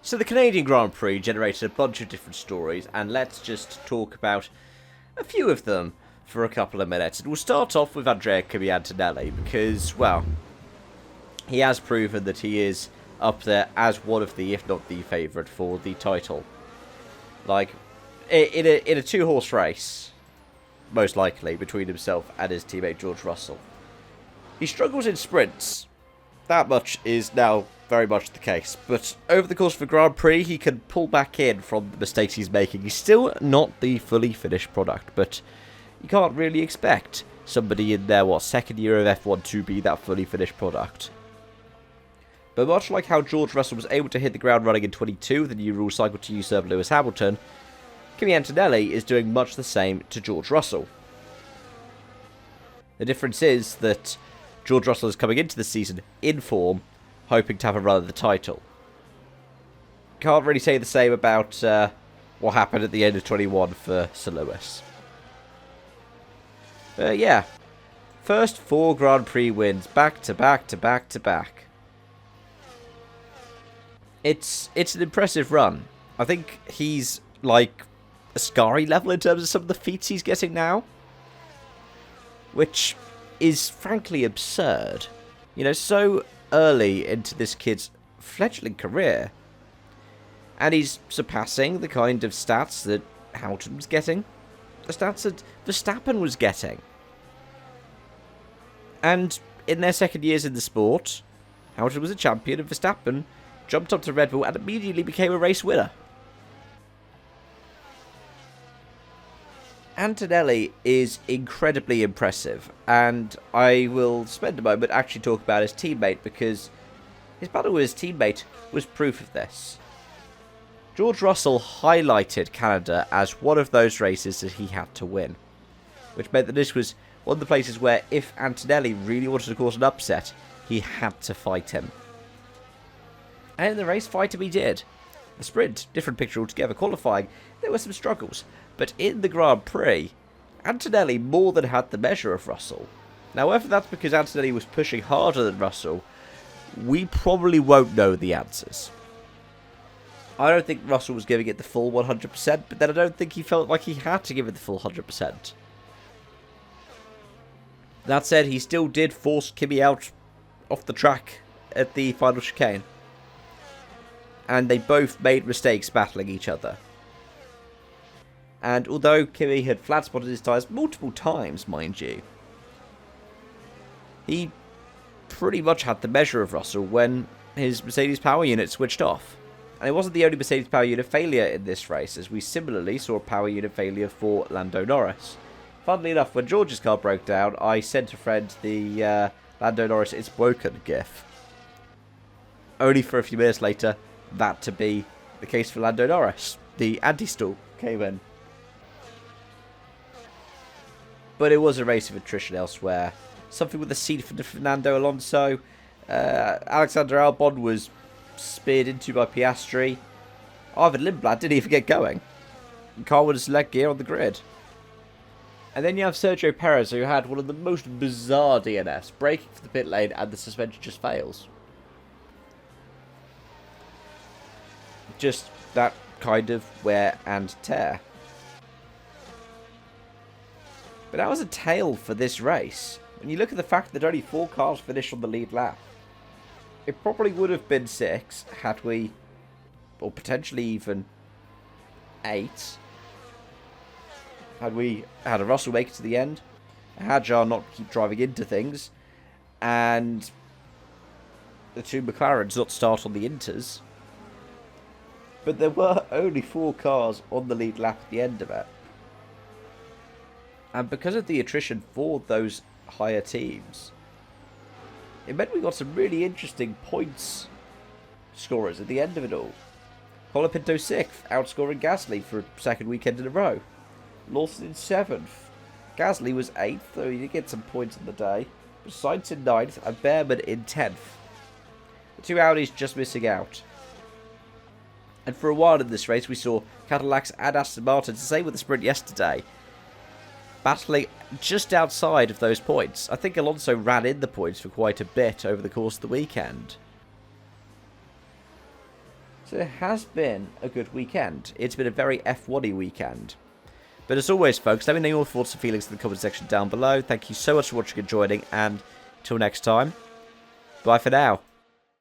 So the Canadian Grand Prix generated a bunch of different stories, and let's just talk about a few of them for a couple of minutes. And we'll start off with Andrea Antonelli because, well, he has proven that he is up there as one of the, if not the favourite for the title. Like, in a two-horse race, most likely, between himself and his teammate George Russell. He struggles in sprints. That much is now very much the case. But over the course of the Grand Prix, he can pull back in from the mistakes he's making. He's still not the fully finished product, but you can't really expect somebody in their, second year of F1 to be that fully finished product. But much like how George Russell was able to hit the ground running in 22 with the new rule cycle to usurp Lewis Hamilton, Kimi Antonelli is doing much the same to George Russell. The difference is that George Russell is coming into the season in form, hoping to have a run at the title. Can't really say the same about what happened at the end of 21 for Sir Lewis. Yeah. First 4 Grand Prix wins, back to back to back to back. It's an impressive run. I think he's like Ascari level in terms of some of the feats he's getting now. Which is frankly absurd. You know, so early into this kid's fledgling career. And he's surpassing the kind of stats that Hamilton was getting. The stats that Verstappen was getting. And in their second years in the sport, Hamilton was a champion and Verstappen jumped up to Red Bull and immediately became a race winner. Antonelli is incredibly impressive, and I will spend a moment actually talk about his teammate because his battle with his teammate was proof of this. George Russell highlighted Canada as one of those races that he had to win, which meant that this was one of the places where if Antonelli really wanted to cause an upset, he had to fight him. And in the race, fight him he did. The sprint, different picture altogether. Qualifying, there were some struggles. But in the Grand Prix, Antonelli more than had the measure of Russell. Now, whether that's because Antonelli was pushing harder than Russell, we probably won't know the answers. I don't think Russell was giving it the full 100%, but then I don't think he felt like he had to give it the full 100%. That said, he still did force Kimi out off the track at the final chicane. And they both made mistakes battling each other. And although Kimi had flat spotted his tyres multiple times, mind you, he pretty much had the measure of Russell when his Mercedes power unit switched off. And it wasn't the only Mercedes power unit failure in this race, as we similarly saw a power unit failure for Lando Norris. Funnily enough, when George's car broke down, I sent a friend the Lando Norris "It's Broken" gif. Only for a few minutes later, that to be the case for Lando Norris. The anti-stall came in. But it was a race of attrition elsewhere. Something with a seat for Fernando Alonso. Alexander Albon was speared into by Piastri. Arvid Lindblad didn't even get going. The car was leg gear on the grid. And then you have Sergio Perez, who had one of the most bizarre DNS, braking for the pit lane and the suspension just fails. Just that kind of wear and tear. But that was a tale for this race. When you look at the fact that only 4 cars finished on the lead lap, it probably would have been 6 had we, or potentially even 8, had we had a Russell make it to the end, a Hadjar not keep driving into things, and the 2 McLarens not start on the inters. But there were only 4 cars on the lead lap at the end of it. And because of the attrition for those higher teams, it meant we got some really interesting points scorers at the end of it all. Colapinto 6th, outscoring Gasly for a second weekend in a row. Lawson in 7th. Gasly was 8th, though he did get some points on the day. Sainz in 9th and Behrman in 10th. The 2 Audis just missing out. And for a while in this race, we saw Cadillacs and Aston Martins, the same with the sprint yesterday, battling just outside of those points. I think Alonso ran in the points for quite a bit over the course of the weekend. So it has been a good weekend. It's been a very F1-y weekend. But as always, folks, let me know your thoughts and feelings in the comment section down below. Thank you so much for watching and joining, and till next time, bye for now.